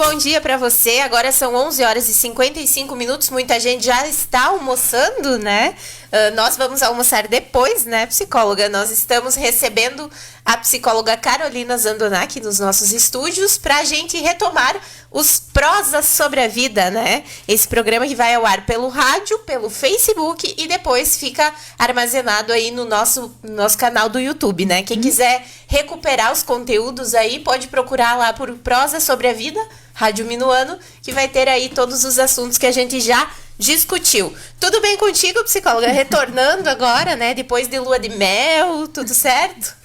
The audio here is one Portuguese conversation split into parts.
bom dia para você. Agora são 11 horas e 55 minutos. Muita gente já está almoçando, né? Nós vamos almoçar depois, né, psicóloga? Nós estamos recebendo a psicóloga Carolina Zandonac nos nossos estúdios para a gente retomar os Prosas sobre a Vida, né? Esse programa que vai ao ar pelo rádio, pelo Facebook e depois fica armazenado aí no nosso canal do YouTube, né? Quem quiser recuperar os conteúdos aí, pode procurar lá por Prosa sobre a Vida, Rádio Minuano, que vai ter aí todos os assuntos que a gente já discutiu. Tudo bem contigo, psicóloga? Retornando agora, né? Depois de lua de mel, tudo certo?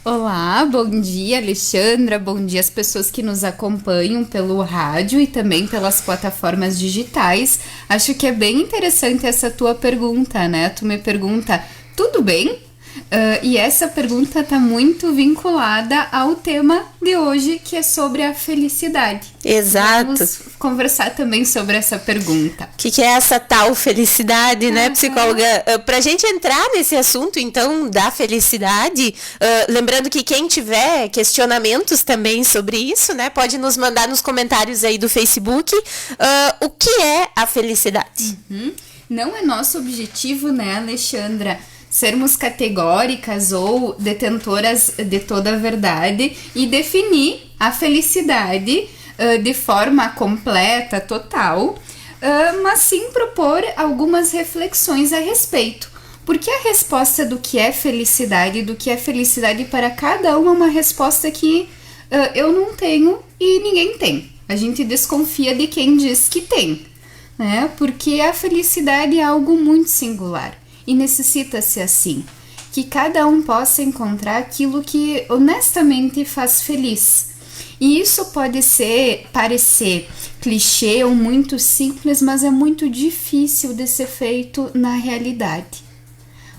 Olá, bom dia, Alexandra, bom dia às pessoas que nos acompanham pelo rádio e também pelas plataformas digitais. Acho que é bem interessante essa tua pergunta, né? Tu me pergunta, tudo bem? E essa pergunta está muito vinculada ao tema de hoje, que é sobre a felicidade. Exato. Vamos conversar também sobre essa pergunta. O que é essa tal felicidade, né, psicóloga? Para a gente entrar nesse assunto, então, da felicidade, lembrando que quem tiver questionamentos também sobre isso, né, pode nos mandar nos comentários aí do Facebook o que é a felicidade. Não é nosso objetivo, né, Alexandra, sermos categóricas ou detentoras de toda a verdade e definir a felicidade de forma completa, total, mas sim propor algumas reflexões a respeito. Porque a resposta do que é felicidade para cada um é uma resposta que eu não tenho e ninguém tem. A gente desconfia de quem diz que tem, né? Porque a felicidade é algo muito singular. E necessita-se assim, que cada um possa encontrar aquilo que honestamente faz feliz. E isso pode parecer clichê ou muito simples, mas é muito difícil de ser feito na realidade.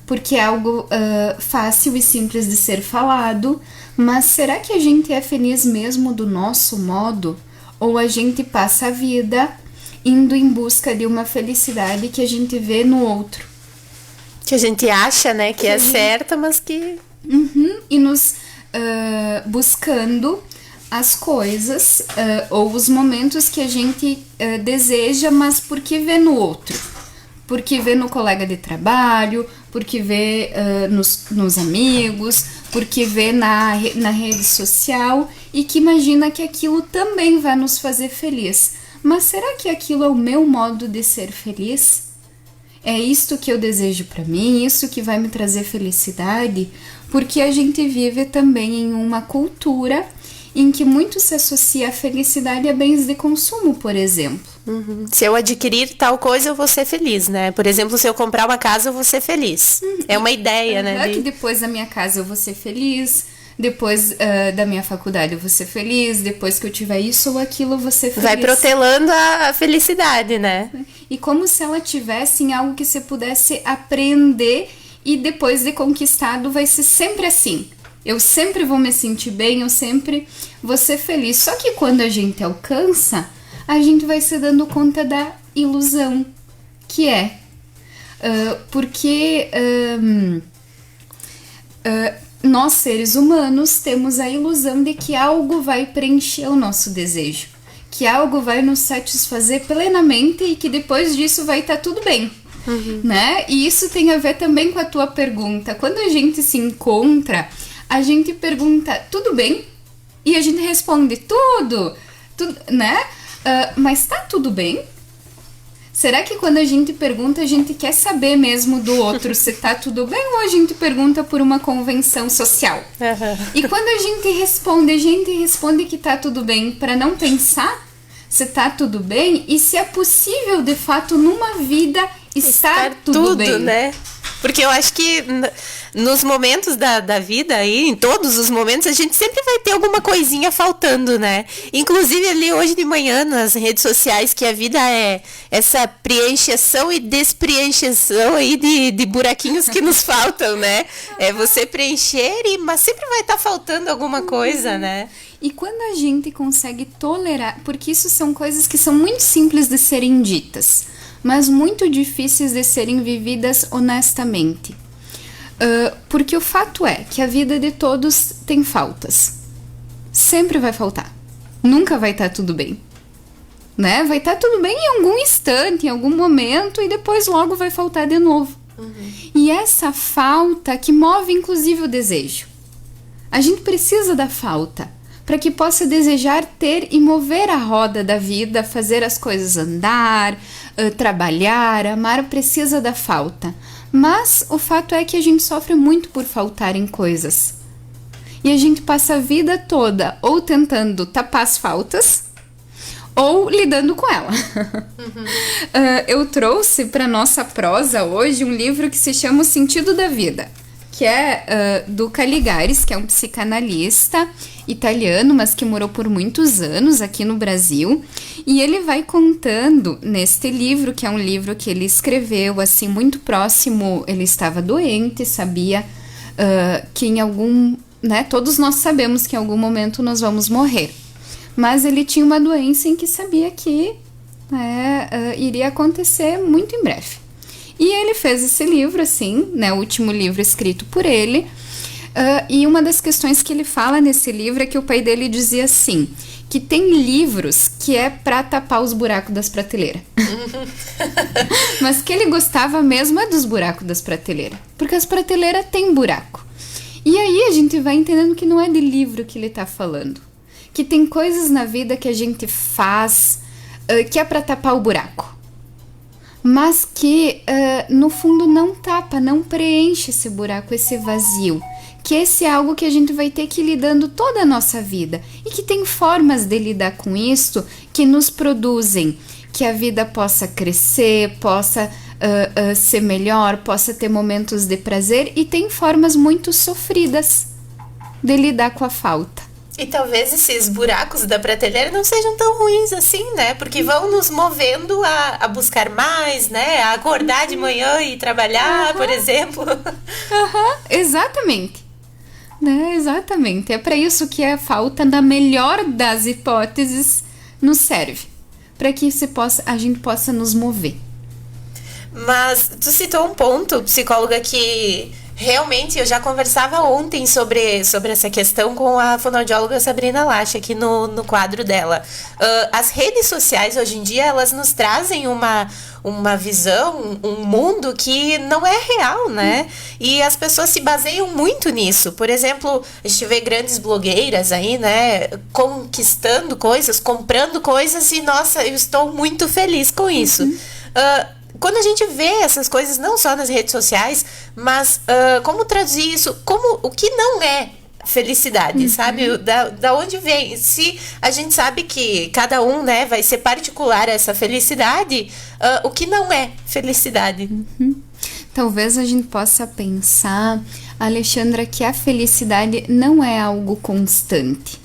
Porque é algo fácil e simples de ser falado, mas será que a gente é feliz mesmo do nosso modo? Ou a gente passa a vida indo em busca de uma felicidade que a gente vê no outro? Que a gente acha, né, que é certa, mas que... E nos buscando as coisas ou os momentos que a gente deseja, mas porque vê no outro. Porque vê no colega de trabalho, porque vê nos amigos, porque vê na rede social e que imagina que aquilo também vai nos fazer feliz. Mas será que aquilo é o meu modo de ser feliz? É isto que eu desejo para mim, isso que vai me trazer felicidade, porque a gente vive também em uma cultura em que muito se associa a felicidade a bens de consumo, por exemplo. Se eu adquirir tal coisa, eu vou ser feliz, né? Por exemplo, se eu comprar uma casa, eu vou ser feliz. É uma ideia, né? Que depois da minha casa eu vou ser feliz, depois da minha faculdade eu vou ser feliz, depois que eu tiver isso ou aquilo eu vou ser feliz. Vai protelando a felicidade, né? E como se ela tivesse em algo que você pudesse aprender e depois de conquistado vai ser sempre assim. Eu sempre vou me sentir bem, eu sempre vou ser feliz. Só que quando a gente alcança, a gente vai se dando conta da ilusão que é. Porque nós, seres humanos, temos a ilusão de que algo vai preencher o nosso desejo. Que algo vai nos satisfazer plenamente e que depois disso vai estar tudo bem, né? E isso tem a ver também com a tua pergunta. Quando a gente se encontra, a gente pergunta, tudo bem? E a gente responde, tudo, né? Mas tá tudo bem? Será que quando a gente pergunta, a gente quer saber mesmo do outro se tá tudo bem ou a gente pergunta por uma convenção social? E quando a gente responde que tá tudo bem para não pensar se tá tudo bem e se é possível, de fato, numa vida estar tudo bem, né? Porque eu acho que nos momentos da vida aí, em todos os momentos, a gente sempre vai ter alguma coisinha faltando, né? Inclusive ali hoje de manhã nas redes sociais que a vida é essa preencheção e despreencheção aí de buraquinhos que nos faltam, né? É você preencher, mas sempre vai estar faltando alguma coisa, né? E quando a gente consegue tolerar, porque isso são coisas que são muito simples de serem ditas, mas muito difíceis de serem vividas honestamente. Porque o fato é que a vida de todos tem faltas. Sempre vai faltar. Nunca vai estar tudo bem, né? Vai estar tudo bem em algum instante, em algum momento, e depois logo vai faltar de novo. E essa falta que move inclusive o desejo. A gente precisa da falta para que possa desejar ter e mover a roda da vida, fazer as coisas andar, trabalhar, amar, precisa da falta. Mas o fato é que a gente sofre muito por faltar em coisas. E a gente passa a vida toda ou tentando tapar as faltas ou lidando com ela. Eu trouxe para nossa prosa hoje um livro que se chama O Sentido da Vida, que é do Caligares, que é um psicanalista italiano, mas que morou por muitos anos aqui no Brasil. E ele vai contando neste livro, que é um livro que ele escreveu, assim, muito próximo, ele estava doente, sabia que em algum... né, todos nós sabemos que em algum momento nós vamos morrer. Mas ele tinha uma doença em que sabia que iria acontecer muito em breve. E ele fez esse livro, assim, né, o último livro escrito por ele. E uma das questões que ele fala nesse livro é que o pai dele dizia assim, que tem livros que é pra tapar os buracos das prateleiras. Mas que ele gostava mesmo é dos buracos das prateleiras, porque as prateleiras têm buraco. E aí a gente vai entendendo que não é de livro que ele tá falando, que tem coisas na vida que a gente faz que é pra tapar o buraco, mas que no fundo não tapa, não preenche esse buraco, esse vazio, que esse é algo que a gente vai ter que ir lidando toda a nossa vida, e que tem formas de lidar com isto que nos produzem que a vida possa crescer, possa ser melhor, possa ter momentos de prazer, e tem formas muito sofridas de lidar com a falta. E talvez esses buracos da prateleira não sejam tão ruins assim, né? Porque vão nos movendo a buscar mais, né? A acordar de manhã e trabalhar, por exemplo. Exatamente. Né? Exatamente. É para isso que a falta, na melhor das hipóteses, nos serve. Para que a gente possa nos mover. Mas tu citou um ponto, psicóloga, que... realmente, eu já conversava ontem sobre essa questão com a fonoaudióloga Sabrina Lache, aqui no quadro dela. As redes sociais, hoje em dia, elas nos trazem uma visão, um mundo que não é real, né? E as pessoas se baseiam muito nisso. Por exemplo, a gente vê grandes blogueiras aí, né? Conquistando coisas, comprando coisas e, nossa, eu estou muito feliz com isso. Quando a gente vê essas coisas, não só nas redes sociais, mas como traduzir isso, o que não é felicidade, sabe? Da onde vem? Se a gente sabe que cada um, né, vai ser particular essa felicidade, o que não é felicidade? Talvez a gente possa pensar, Alexandra, que a felicidade não é algo constante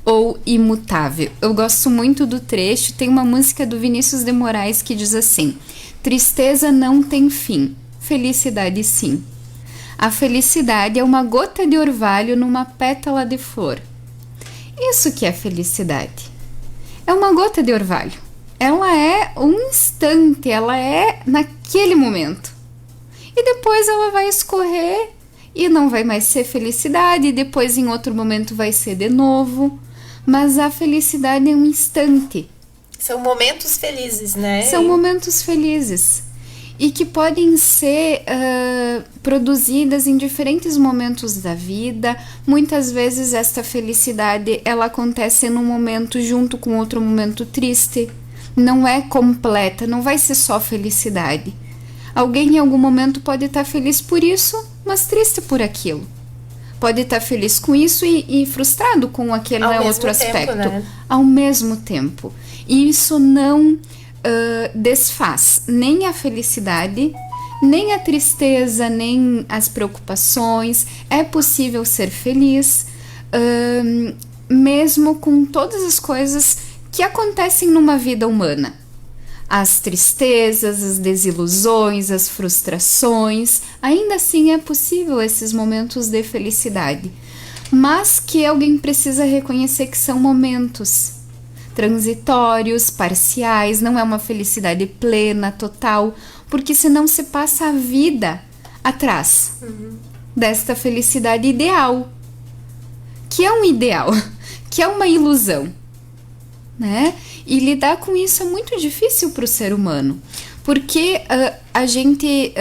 ou imutável. Eu gosto muito do trecho, tem uma música do Vinícius de Moraes que diz assim: tristeza não tem fim, felicidade sim. A felicidade é uma gota de orvalho numa pétala de flor. Isso que é felicidade. É uma gota de orvalho. Ela é um instante, ela é naquele momento. E depois ela vai escorrer e não vai mais ser felicidade, e depois em outro momento vai ser de novo. Mas a felicidade é um instante. São momentos felizes, né? São momentos felizes. E que podem ser produzidas em diferentes momentos da vida. Muitas vezes esta felicidade, ela acontece num momento junto com outro momento triste. Não é completa, não vai ser só felicidade. Alguém em algum momento pode estar feliz por isso, mas triste por aquilo. Pode estar feliz com isso e frustrado com aquele outro aspecto. Né? Ao mesmo tempo. E isso não desfaz nem a felicidade, nem a tristeza, nem as preocupações. É possível ser feliz, mesmo com todas as coisas que acontecem numa vida humana. As tristezas, as desilusões, as frustrações, ainda assim é possível esses momentos de felicidade, mas que alguém precisa reconhecer que são momentos transitórios, parciais, não é uma felicidade plena, total, porque senão se passa a vida atrás desta felicidade ideal, que é um ideal, que é uma ilusão. né? E lidar com isso é muito difícil para o ser humano, porque a gente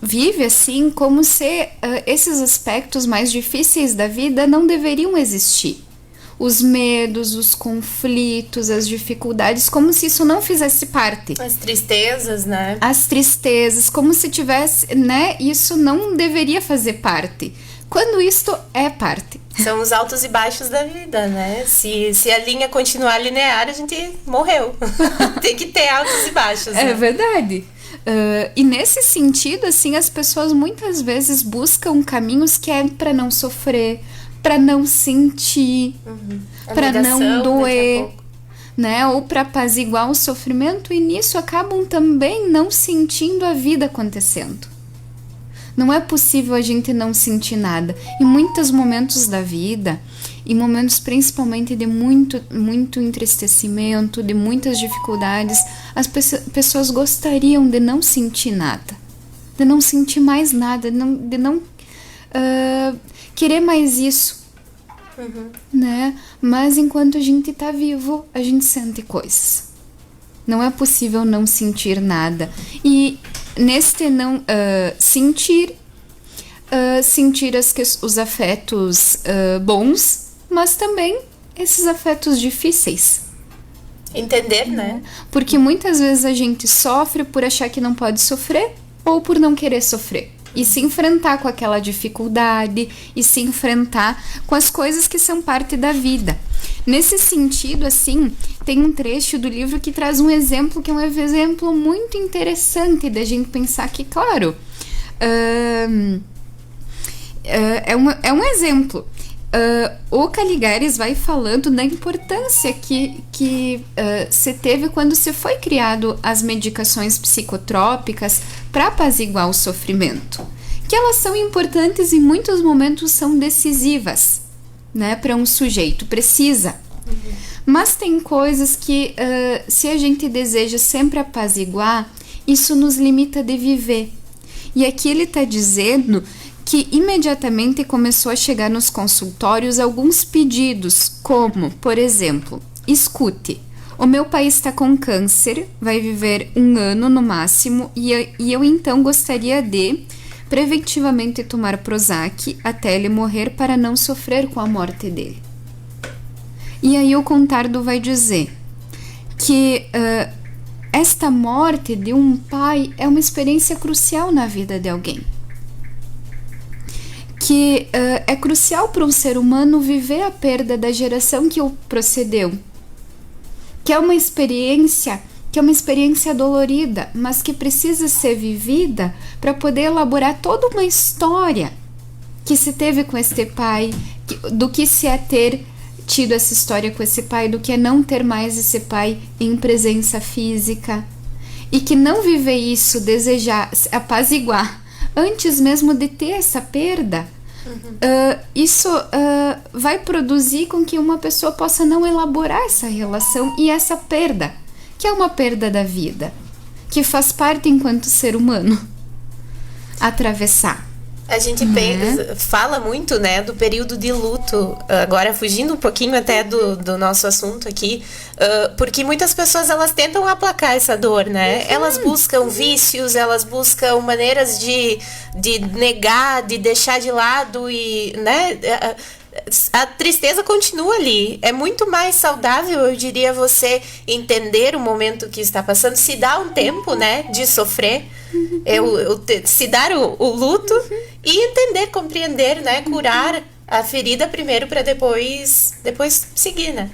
vive assim como se esses aspectos mais difíceis da vida não deveriam existir. Os medos, os conflitos, as dificuldades, como se isso não fizesse parte. As tristezas, né? As tristezas, como se tivesse, né? Isso não deveria fazer parte. Quando isto é parte. São os altos e baixos da vida, né? Se a linha continuar linear, a gente morreu. Tem que ter altos e baixos, né? É verdade. E nesse sentido, assim, as pessoas muitas vezes buscam caminhos que é para não sofrer, para não sentir, para não doer, né? Ou para apaziguar o sofrimento, e nisso acabam também não sentindo a vida acontecendo. Não é possível a gente não sentir nada. Em muitos momentos da vida, em momentos principalmente de muito entristecimento, de muitas dificuldades, as pessoas gostariam de não sentir nada, de não sentir mais nada, de não querer mais isso, né? Mas enquanto a gente tá vivo, a gente sente coisas. Não é possível não sentir nada. E neste não sentir os afetos bons, mas também esses afetos difíceis. Entender, né? Porque muitas vezes a gente sofre por achar que não pode sofrer ou por não querer sofrer. E se enfrentar com aquela dificuldade, e se enfrentar com as coisas que são parte da vida. Nesse sentido, assim, tem um trecho do livro que traz um exemplo, que é um exemplo muito interessante da gente pensar que, claro, é um exemplo. O Caligares vai falando da importância que se teve quando se foi criado as medicações psicotrópicas para apaziguar o sofrimento, que elas são importantes e em muitos momentos são decisivas, né, para um sujeito, precisa. Mas tem coisas que se a gente deseja sempre apaziguar, isso nos limita de viver. E aqui ele está dizendo que imediatamente começou a chegar nos consultórios alguns pedidos, como, por exemplo, escute, o meu pai está com câncer, vai viver 1 ano no máximo, e eu então gostaria de preventivamente tomar Prozac até ele morrer para não sofrer com a morte dele. E aí o Contardo vai dizer que esta morte de um pai é uma experiência crucial na vida de alguém. Que é crucial para um ser humano viver a perda da geração que o precedeu. Que é uma experiência dolorida, mas que precisa ser vivida para poder elaborar toda uma história que se teve com este pai, do que se é ter tido essa história com esse pai, do que é não ter mais esse pai em presença física. E que não viver isso, desejar apaziguar antes mesmo de ter essa perda, isso vai produzir com que uma pessoa possa não elaborar essa relação e essa perda, que é uma perda da vida, que faz parte enquanto ser humano atravessar. A gente fala muito, né, do período de luto, agora fugindo um pouquinho até do nosso assunto aqui, porque muitas pessoas, elas tentam aplacar essa dor, né? Elas buscam vícios, elas buscam maneiras de negar, de deixar de lado e, né, a tristeza continua ali. É muito mais saudável, eu diria, você entender o momento que está passando, se dar um tempo, né, de sofrer, se dar o luto e entender, compreender, né, curar a ferida primeiro para depois seguir, né?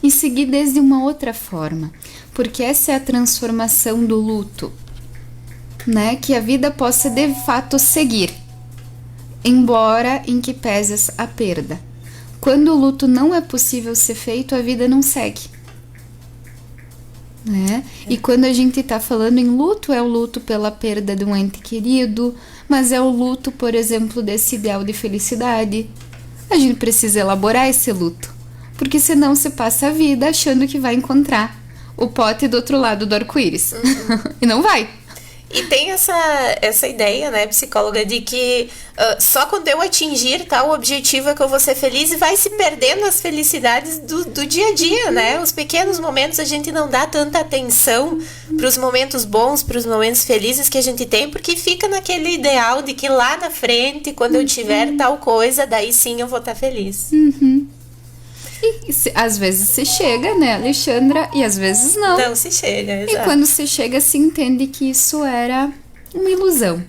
E seguir desde uma outra forma, porque essa é a transformação do luto, né, que a vida possa de fato seguir, embora em que pese a perda. Quando o luto não é possível ser feito, a vida não segue, né? E quando a gente tá falando em luto, é o luto pela perda de um ente querido, mas é o luto, por exemplo, desse ideal de felicidade. A gente precisa elaborar esse luto, porque senão você passa a vida achando que vai encontrar o pote do outro lado do arco-íris. E não vai. E tem essa ideia, né, psicóloga, de que só quando eu atingir tal objetivo é que eu vou ser feliz, e vai se perdendo as felicidades do dia a dia, né? Os pequenos momentos a gente não dá tanta atenção para os momentos bons, para os momentos felizes que a gente tem, porque fica naquele ideal de que lá na frente, quando eu tiver tal coisa, daí sim eu vou estar feliz. E às vezes se chega, né, Alexandra, e às vezes não. Não se chega, exato. E quando se chega, se entende que isso era uma ilusão,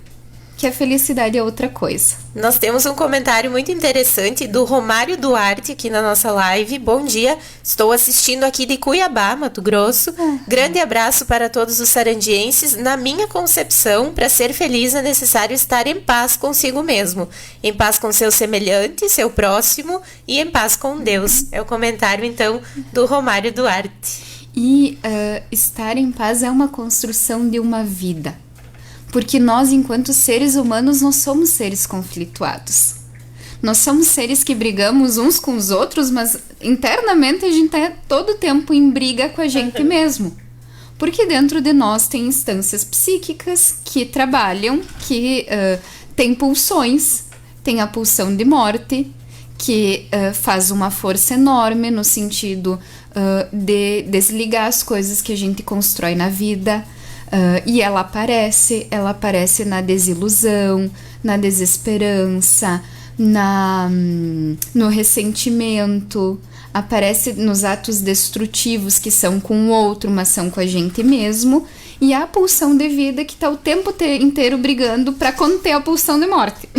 que a felicidade é outra coisa. Nós temos um comentário muito interessante do Romário Duarte aqui na nossa live. Bom dia, estou assistindo aqui de Cuiabá, Mato Grosso. Grande abraço para todos os sarandienses. Na minha concepção, para ser feliz é necessário estar em paz consigo mesmo, em paz com seu semelhante, seu próximo e em paz com Deus. É o comentário, então, do Romário Duarte. E estar em paz é uma construção de uma vida. Porque nós, enquanto seres humanos, nós somos seres conflituados. Nós somos seres que brigamos uns com os outros, mas internamente a gente está todo o tempo em briga com a gente mesmo. Porque dentro de nós tem instâncias psíquicas que trabalham, que têm pulsões. Tem a pulsão de morte, que faz uma força enorme no sentido de desligar as coisas que a gente constrói na vida. E ela aparece na desilusão, na desesperança, no ressentimento, aparece nos atos destrutivos que são com o outro, mas são com a gente mesmo, e a pulsão de vida que está o tempo inteiro brigando para conter a pulsão de morte.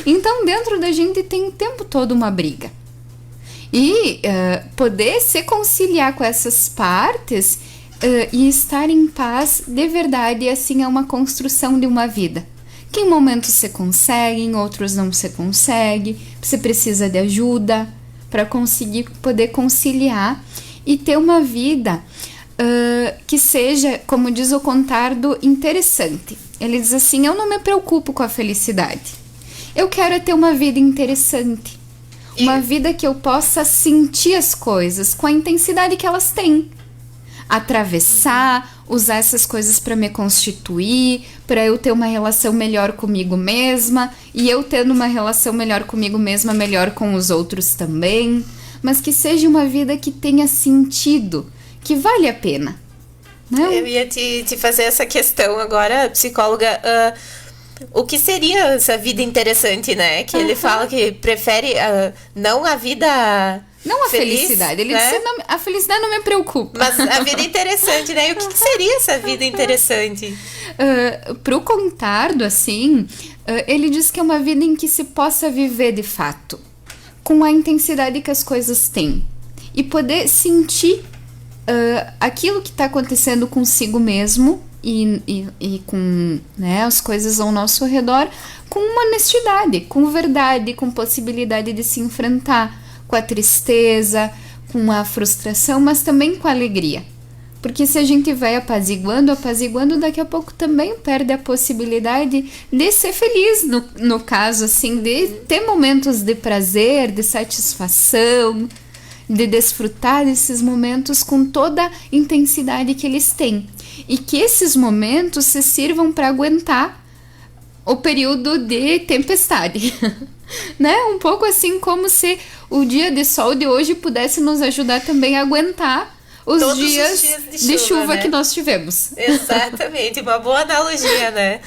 Então dentro da gente tem o tempo todo uma briga. E poder se conciliar com essas partes e estar em paz de verdade, assim, é uma construção de uma vida. Que em momentos você consegue, em outros não você consegue, você precisa de ajuda para conseguir poder conciliar e ter uma vida que seja, como diz o Contardo, interessante. Ele diz assim: eu não me preocupo com a felicidade, eu quero ter uma vida interessante, uma vida que eu possa sentir as coisas com a intensidade que elas têm. Atravessar, usar essas coisas para me constituir, para eu ter uma relação melhor comigo mesma, e eu tendo uma relação melhor comigo mesma, melhor com os outros também, mas que seja uma vida que tenha sentido, que vale a pena. Não? Eu ia te fazer essa questão agora, psicóloga. O que seria essa vida interessante, né? Que ele fala que prefere não a vida... Não a feliz, felicidade, ele né? disse, não, a felicidade não me preocupa. Mas a vida interessante, né? E o que seria essa vida interessante? Pro Contardo, assim, ele diz que é uma vida em que se possa viver de fato, com a intensidade que as coisas têm. E poder sentir aquilo que está acontecendo consigo mesmo e com, né, as coisas ao nosso redor, com uma honestidade, com verdade, com possibilidade de se enfrentar com a tristeza, com a frustração, mas também com a alegria. Porque se a gente vai apaziguando, daqui a pouco também perde a possibilidade de ser feliz, no caso, assim, de ter momentos de prazer, de satisfação, de desfrutar desses momentos com toda a intensidade que eles têm. E que esses momentos se sirvam para aguentar o período de tempestade. Né? Um pouco assim como se o dia de sol de hoje pudesse nos ajudar também a aguentar os dias de chuva, né, que nós tivemos. Exatamente, uma boa analogia, né?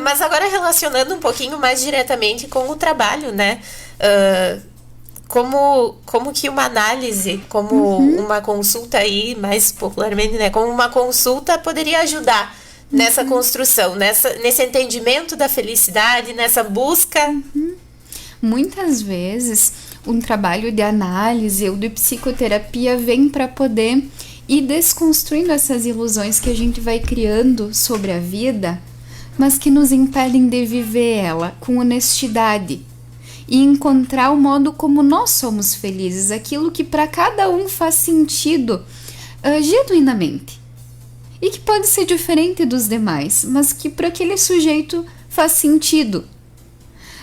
Mas agora relacionando um pouquinho mais diretamente com o trabalho, né? Como que uma análise, como uma consulta aí, mais popularmente, né? Como uma consulta poderia ajudar nessa construção, nesse entendimento da felicidade, nessa busca... Muitas vezes, um trabalho de análise ou de psicoterapia vem para poder ir desconstruindo essas ilusões que a gente vai criando sobre a vida, mas que nos impedem de viver ela com honestidade e encontrar o modo como nós somos felizes, aquilo que para cada um faz sentido genuinamente. E que pode ser diferente dos demais, mas que para aquele sujeito faz sentido.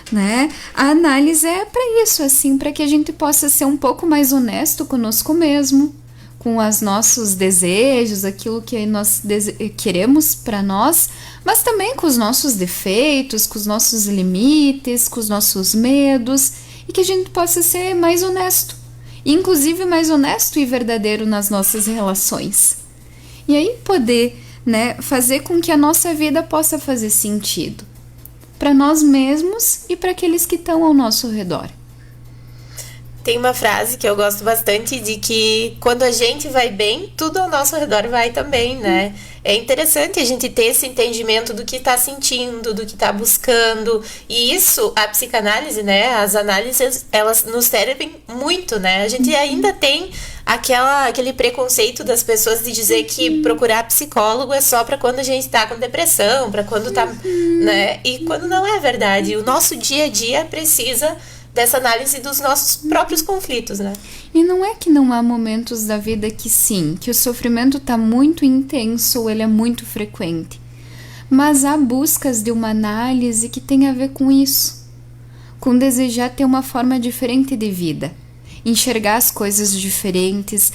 Né? A análise é para isso, assim, para que a gente possa ser um pouco mais honesto conosco mesmo, com os nossos desejos, aquilo que nós queremos para nós, mas também com os nossos defeitos, com os nossos limites, com os nossos medos, e que a gente possa ser mais honesto, inclusive mais honesto e verdadeiro nas nossas relações. E aí poder, né, fazer com que a nossa vida possa fazer sentido para nós mesmos e para aqueles que estão ao nosso redor. Tem uma frase que eu gosto bastante de que quando a gente vai bem, tudo ao nosso redor vai também, né? É interessante a gente ter esse entendimento do que está sentindo, do que está buscando. E isso, a psicanálise, né? As análises, elas nos servem muito, né? A gente ainda tem aquele preconceito das pessoas de dizer que procurar psicólogo é só para quando a gente está com depressão, para quando tá, né? E quando não é verdade. O nosso dia a dia precisa dessa análise dos nossos próprios conflitos, né? E não é que não há momentos da vida que sim, que o sofrimento está muito intenso ou ele é muito frequente. Mas há buscas de uma análise que tem a ver com isso, com desejar ter uma forma diferente de vida, enxergar as coisas diferentes,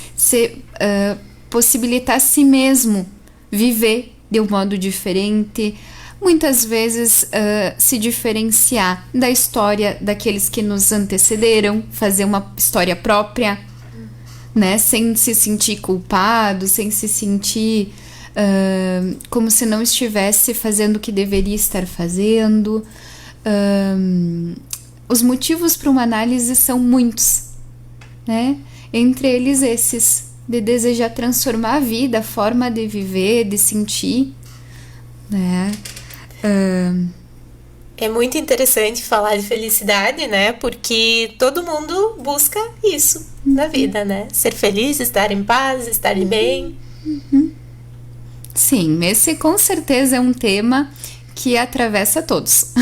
possibilitar a si mesmo viver de um modo diferente, muitas vezes se diferenciar da história daqueles que nos antecederam, fazer uma história própria, né? Sem se sentir culpado, sem se sentir como se não estivesse fazendo o que deveria estar fazendo. Os motivos para uma análise são muitos, né? Entre eles esses, de desejar transformar a vida, a forma de viver, de sentir, né? É muito interessante falar de felicidade, né? Porque todo mundo busca isso na vida, né? Ser feliz, estar em paz, estar bem. Sim, esse com certeza é um tema que atravessa todos.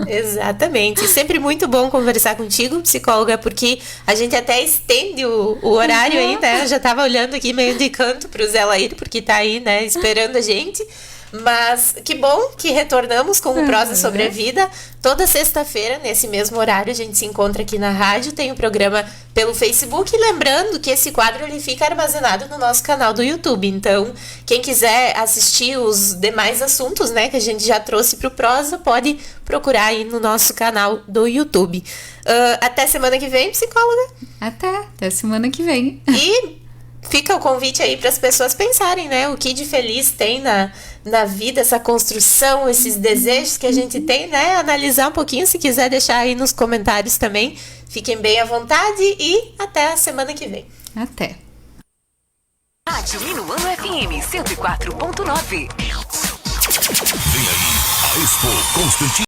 Exatamente. E sempre muito bom conversar contigo, psicóloga, porque a gente até estende o horário aí, né? Eu já tava olhando aqui meio de canto pro Zé Laír, porque tá aí, né, esperando a gente. Mas que bom que retornamos com o Prosa sobre a Vida. Toda sexta-feira, nesse mesmo horário, a gente se encontra aqui na rádio. Tem o programa pelo Facebook. E lembrando que esse quadro ele fica armazenado no nosso canal do YouTube. Então, quem quiser assistir os demais assuntos, né, que a gente já trouxe para o Prosa, pode procurar aí no nosso canal do YouTube. Até semana que vem, psicóloga. Até semana que vem. E fica o convite aí para as pessoas pensarem, né? O que de feliz tem na vida, essa construção, esses desejos que a gente tem, né? Analisar um pouquinho, se quiser deixar aí nos comentários também. Fiquem bem à vontade e até a semana que vem. Até. Rádio Minuano FM 104.9. Vem aí, a Expo Constantino.